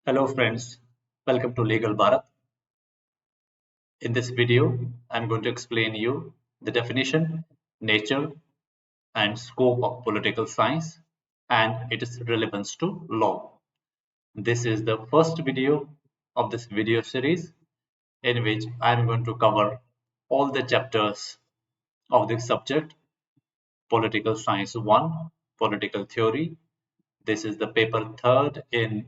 Hello friends, welcome to Legal Bharat. In this video, I'm going to explain you the definition, nature and scope of political science and its relevance to law. This is the first video of this video series in which I'm going to cover all the chapters of this subject, Political Science 1, Political Theory. This is the paper third in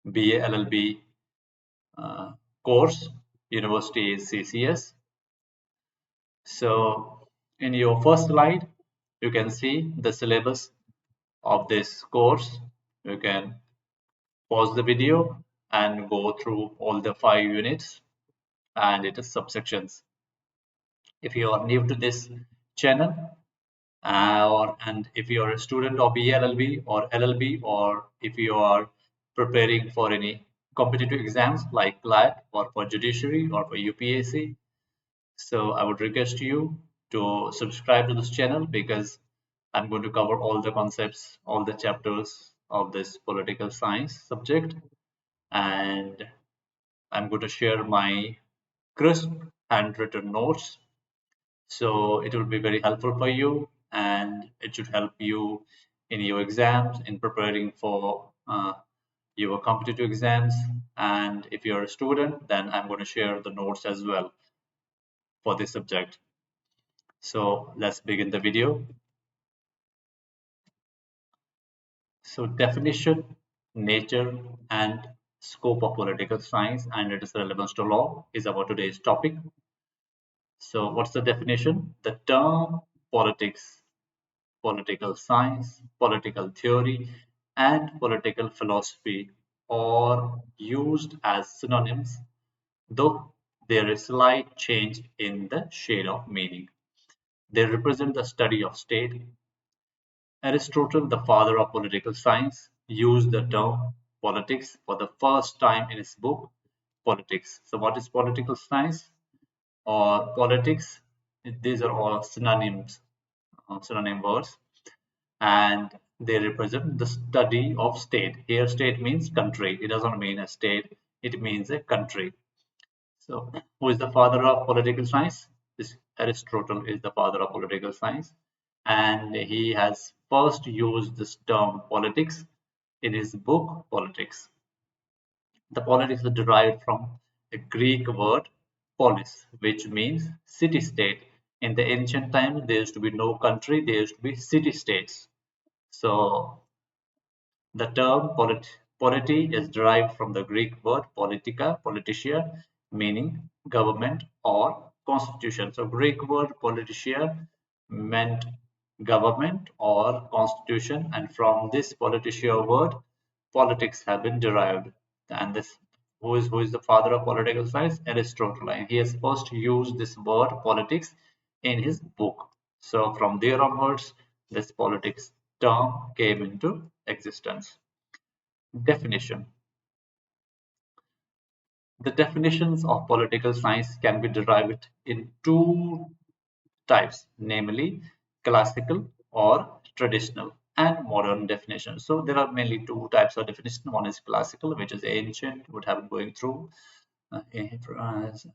BA LLB uh, course, University is CCS. So in your first slide, you can see the syllabus of this course. You can pause the video and go through all the 5 units and its subsections. If you are new to this channel, and if you are a student of BLLB or LLB, or if you are preparing for any competitive exams like CLAT or for judiciary or for UPSC, so I would request you to subscribe to this channel because I'm going to cover all the concepts, all the chapters of this political science subject, and I'm going to share my crisp handwritten notes. So it will be very helpful for you and it should help you in your exams, in preparing for your competitive exams. And if you're a student, then I'm going to share the notes as well for this subject. So let's begin the video. So definition, nature, and scope of political science and its relevance to law is our today's topic. So what's the definition? The term politics, political science, political theory, and political philosophy are used as synonyms, though there is slight change in the shade of meaning. They represent the study of state. Aristotle, the father of political science, used the term politics for the first time in his book Politics. So, what is political science or politics? These are all synonyms, synonym words, and they represent the study of state. Here, state means country. It doesn't mean a state; it means a country. So, who is the father of political science? This Aristotle is the father of political science, and he has first used this term politics in his book Politics. The politics is derived from a Greek word polis, which means city state. In the ancient times, there used to be no country, there used to be city states. So the term polity is derived from the Greek word politica, politia, meaning government or constitution. So Greek word politia meant government or constitution, and from this politia word, politics have been derived. And this who is the father of political science? Aristotle, and he has first used this word politics in his book. So from there onwards, this politics term came into existence. Definition. The definitions of political science can be derived in two types, namely classical or traditional and modern definition. So there are mainly two types of definition. One is classical, which is ancient, would have been going through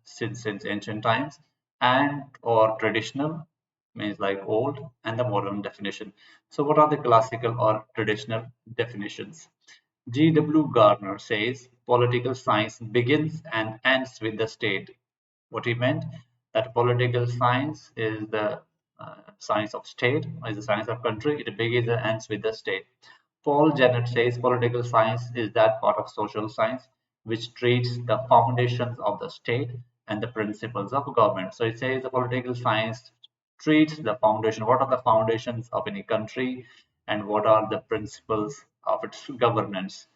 since ancient times, and or traditional means like old, and the modern definition. So what are the classical or traditional definitions? G.W. Gardner says political science begins and ends with the state. What he meant that political science is the science of state, is the science of country. It begins and ends with the state. Paul Janet says political science is that part of social science which treats the foundations of the state and the principles of government. So it says the political science treats the foundation. What are the foundations of any country and what are the principles of its governance?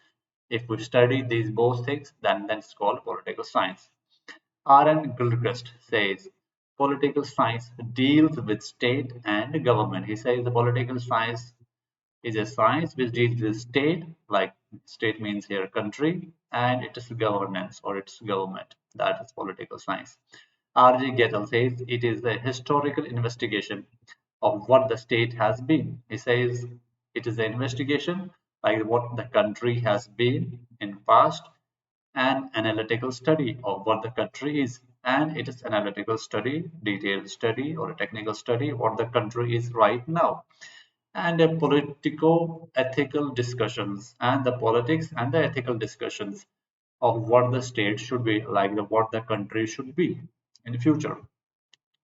If we study these both things, then it's called political science. R.N. Gilchrist says political science deals with state and government. He says the political science is a science which deals with state, like state means here country, and it is governance or its government. That is political science. R.G. Gettle says it is a historical investigation of what the state has been. He says it is an investigation like what the country has been in past, an analytical study of what the country is, and it is analytical study, detailed study, or a technical study what the country is right now, and a politico-ethical discussions and the politics and the ethical discussions of what the state should be like, what the country should be in the future.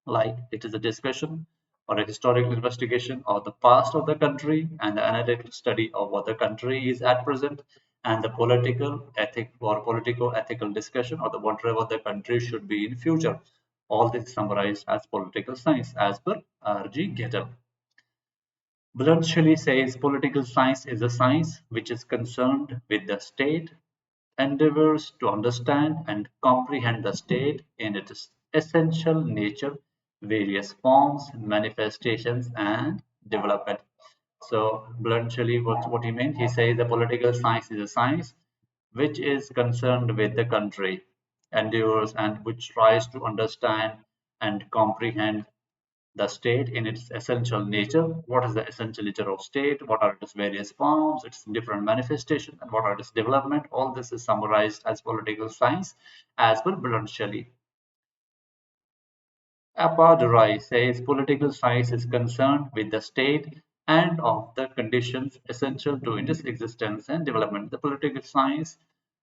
Like it is a discussion or a historical investigation of the past of the country and the analytical study of what the country is at present, and the political ethic or politico-ethical discussion of the whatever the country should be in future. All this summarized as political science as per R.G. Getter. Blunt Shelley says political science is a science which is concerned with the state, endeavors to understand and comprehend the state in its essential nature, various forms, manifestations, and development. So, Blunt Shelley, what he meant? He says the political science is a science which is concerned with the country, endeavors, and which tries to understand and comprehend the state in its essential nature. What is the essential nature of state? What are its various forms, its different manifestations, and what are its development? All this is summarized as political science as per Blunt Shelley. Appadurai says political science is concerned with the state and of the conditions essential to its existence and development. The political science,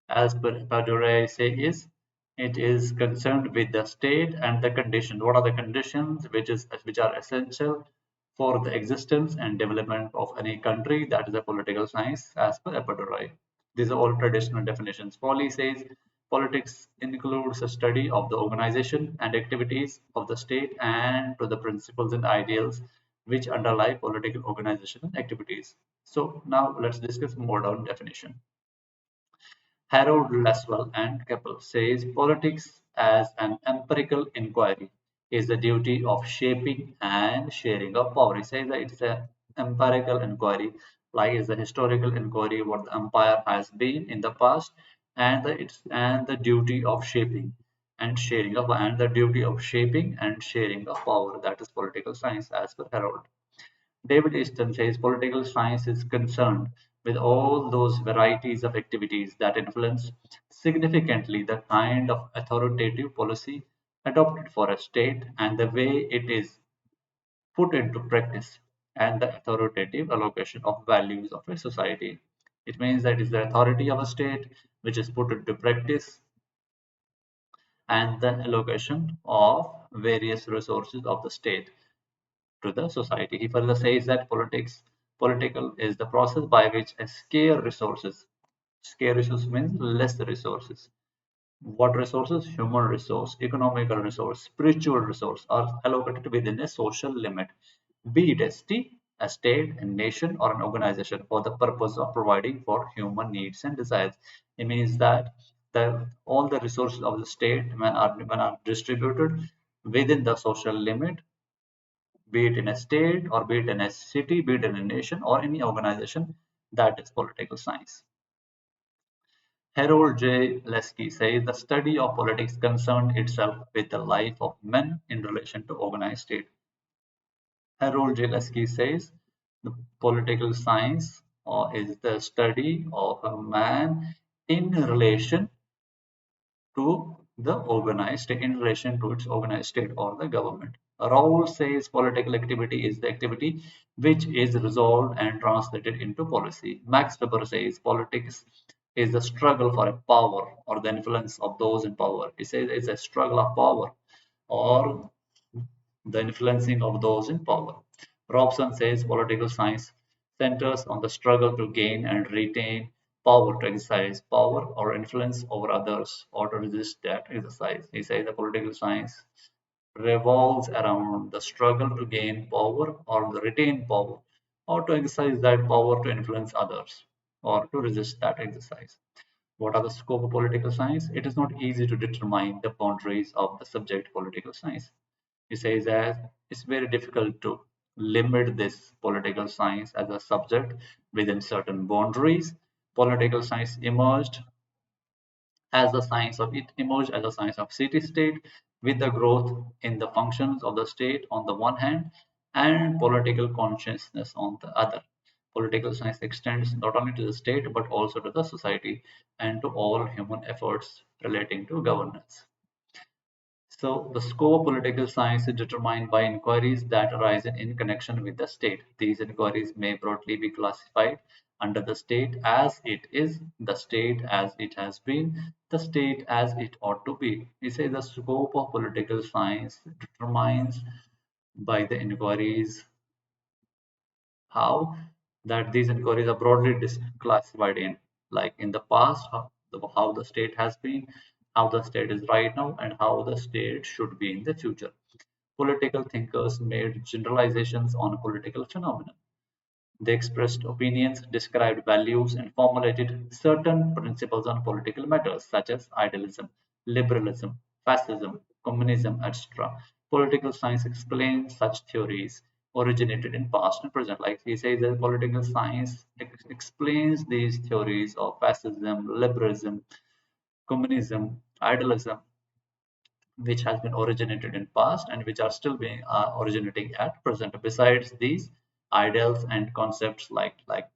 as per Appadurai, is it is concerned with the state and the conditions. What are the conditions which are essential for the existence and development of any country? That is a political science as per Appadurai. These are all traditional definitions. Foley says politics includes a study of the organization and activities of the state and to the principles and ideals which underlie political organization and activities. So now let's discuss more down definition. Harold Laswell and Keppel says politics as an empirical inquiry is the duty of shaping and sharing of power. He says that it's an empirical inquiry, like it's a historical inquiry what the empire has been in the past, and the duty of shaping and sharing of and the duty of shaping and sharing of power. That is political science as per Harold. David Easton says political science is concerned with all those varieties of activities that influence significantly the kind of authoritative policy adopted for a state and the way it is put into practice and the authoritative allocation of values of a society. It means that it's the authority of a state which is put into practice and the allocation of various resources of the state to the society. He further says that political is the process by which a scarce resources means less resources. What resources? Human resource, economical resource, spiritual resource are allocated within a social limit, be it a state, a nation, or an organization for the purpose of providing for human needs and desires. It means that all the resources of the state when are distributed within the social limit, be it in a state or be it in a city, be it in a nation or any organization, that is political science. Harold J. Lesky says the study of politics concerned itself with the life of men in relation to organized state. Harold J. Lesky says the political science is the study of a man in relation to the organized state, in relation to its organized state or the government. Raoul says political activity is the activity which is resolved and translated into policy. Max Weber says politics is the struggle for a power or the influence of those in power. He says it's a struggle of power or the influencing of those in power. Robson says political science centers on the struggle to gain and retain power, to exercise power or influence over others or to resist that exercise. He says the political science revolves around the struggle to gain power or to retain power or to exercise that power to influence others or to resist that exercise. What are the scope of political science? It is not easy to determine the boundaries of the subject political science. He says that it's very difficult to limit this political science as a subject within certain boundaries. Political science emerged as a science of city-state with the growth in the functions of the state on the one hand and political consciousness on the other. Political science extends not only to the state but also to the society and to all human efforts relating to governance. So, the scope of political science is determined by inquiries that arise in connection with the state. These inquiries may broadly be classified under the state as it is, the state as it has been, the state as it ought to be. We say the scope of political science determines by the inquiries how that these inquiries are broadly classified in, like in the past, how the state has been, how the state is right now, and how the state should be in the future. Political thinkers made generalizations on political phenomena. They expressed opinions, described values, and formulated certain principles on political matters such as idealism, liberalism, fascism, communism, etc. Political science explains such theories originated in past and present. Like he says that political science explains these theories of fascism, liberalism, communism, idealism, which has been originated in past and which are still being originating at present. Besides these ideals and concepts like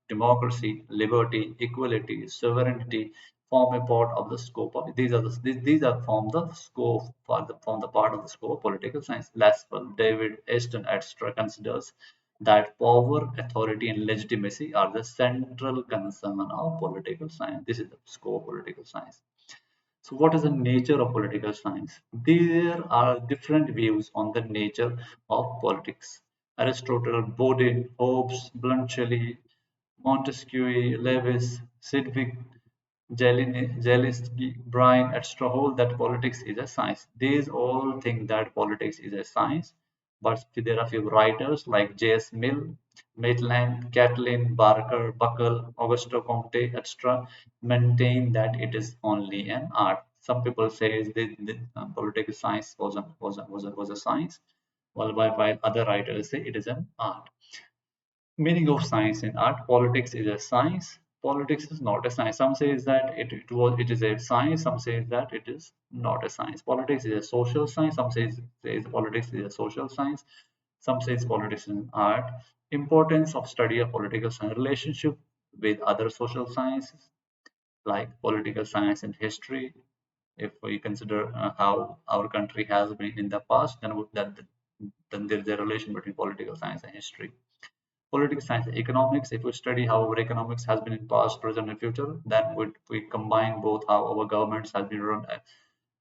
democracy, liberty, equality, sovereignty form a part of the scope of these are from the scope for the from the part of the scope of political science. Laswell, David, Easton, etc. considers that power, authority, and legitimacy are the central concern of political science. This is the scope of political science. So, what is the nature of political science? There are different views on the nature of politics. Aristotle, Bodin, Hobbes, Bluntschli, Montesquieu, Lewis, Sidgwick, Zelinsky, Bryan, etc. hold that politics is a science. These all think that politics is a science, but there are few writers like J.S. Mill, Maitland, Catlin, Barker, Buckle, Augusto Comte, etc. maintain that it is only an art. Some people say the political science was a science, while other writers say it is an art. Meaning of science in art. Politics is a science. Politics is not a science. Some say that it is a science. Some say that it is not a science. Politics is a social science. Some says politics is a social science. Some says politics is an art. Importance of study of political science relationship with other social sciences like political science and history. If we consider how our country has been in the past, then there is a relation between political science and history. Political science, economics. If we study how our economics has been in past, present, and future, then we combine both how our governments have been run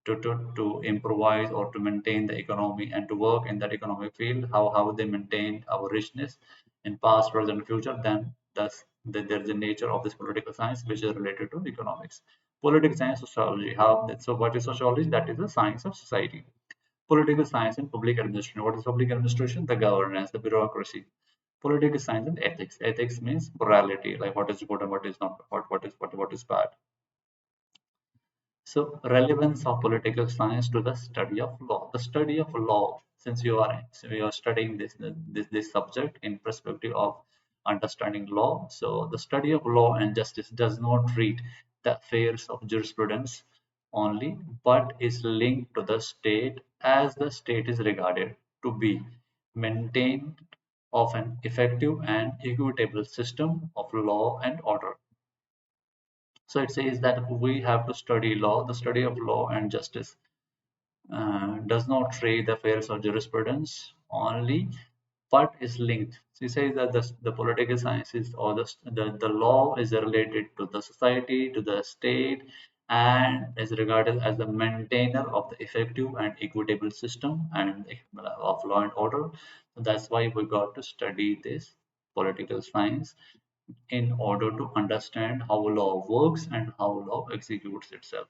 to improvise or to maintain the economy and to work in that economic field, how they maintain our richness in past, present, and future, then there's the nature of this political science which is related to economics. Political science, sociology. So what is sociology? That is the science of society. Political science and public administration. What is public administration? The governance, the bureaucracy. Political science and ethics. Ethics means morality, like what is good and what is not, what is bad. So, relevance of political science to the study of law. The study of law, since we are studying this subject in perspective of understanding law. So, the study of law and justice does not treat the affairs of jurisprudence only, but is linked to the state as the state is regarded to be maintained of an effective and equitable system of law and order. So it says that we have to study law. The study of law and justice does not treat the affairs of jurisprudence only, but is linked. So he says that the political sciences or the law is related to the society, to the state, and is regarded as the maintainer of the effective and equitable system and of law and order. So that's why we got to study this political science in order to understand how law works and how law executes itself.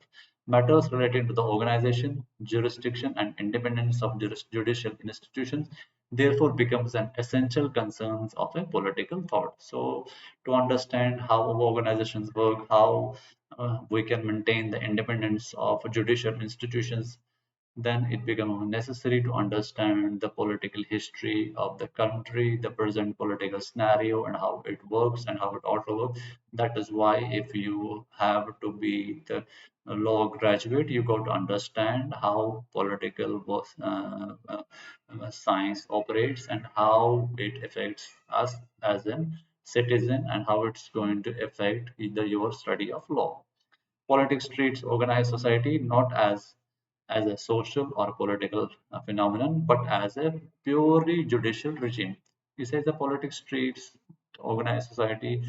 Matters relating to the organization, jurisdiction, and independence of judicial institutions therefore becomes an essential concern of a political thought. So, to understand how organizations work, how we can maintain the independence of judicial institutions, then it becomes necessary to understand the political history of the country, the present political scenario, and how it works and how it ought to work. That is why, if you have to be the law graduate, you got to understand how science operates and how it affects us as in citizen and how it's going to affect either your study of law. Politics treats organized society not as a social or political phenomenon, but as a purely judicial regime. He says the politics treats organized society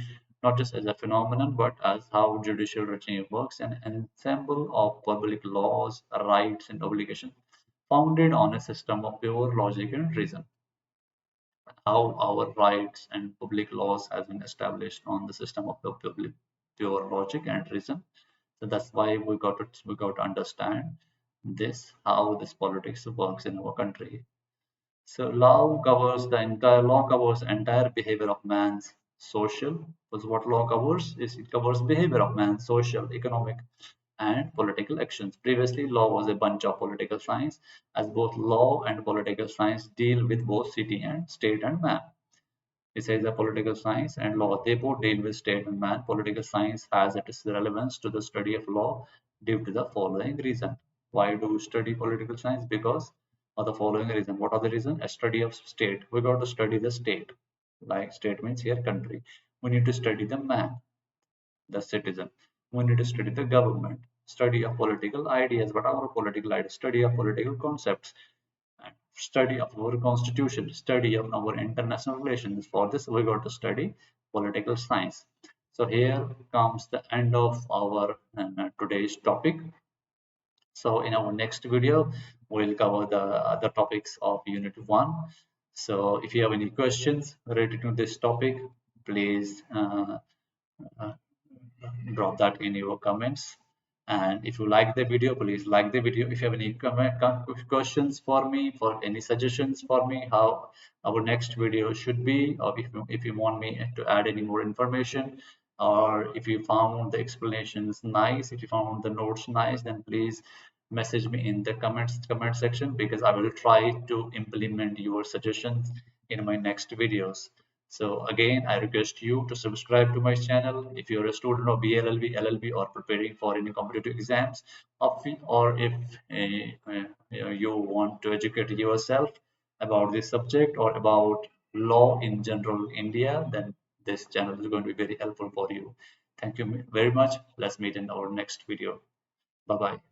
not just as a phenomenon, but as how judicial regime works, an ensemble of public laws, rights, and obligations founded on a system of pure logic and reason. How our rights and public laws has been established on the system of the public pure logic and reason. So that's why we got to understand this, how this politics works in our country. So law covers entire behavior of man's social. Because what law covers is it covers behavior of man's social, economic, and political actions. Previously, law was a bunch of political science, as both law and political science deal with both city and state and man. It says that political science and law, they both deal with state and man. Political science has its relevance to the study of law due to the following reason. Why do we study political science? Because of the following reason. What are the reason? A study of state. We got to study the state. Like state means here country. We need to study the man, the citizen. We need to study the government. Study of political ideas. What are political ideas? Study of political concepts and study of our constitution, study of our international relations. For this, we got to study political science. So here comes the end of our today's topic. So in our next video, we'll cover the other topics of Unit 1. So if you have any questions related to this topic, please uh, drop that in your comments. And if you like the video, please like the video. If you have any questions for me, for any suggestions for me how our next video should be, or if you want me to add any more information, or if you found the explanations nice, if you found the notes nice, then please message me in the comment section, because I will try to implement your suggestions in my next videos. So again, I request you to subscribe to my channel if you're a student of BLLB, LLB, or preparing for any competitive exams, or if you want to educate yourself about this subject or about law in general India, then this channel is going to be very helpful for you. Thank you very much. Let's meet in our next video. Bye bye.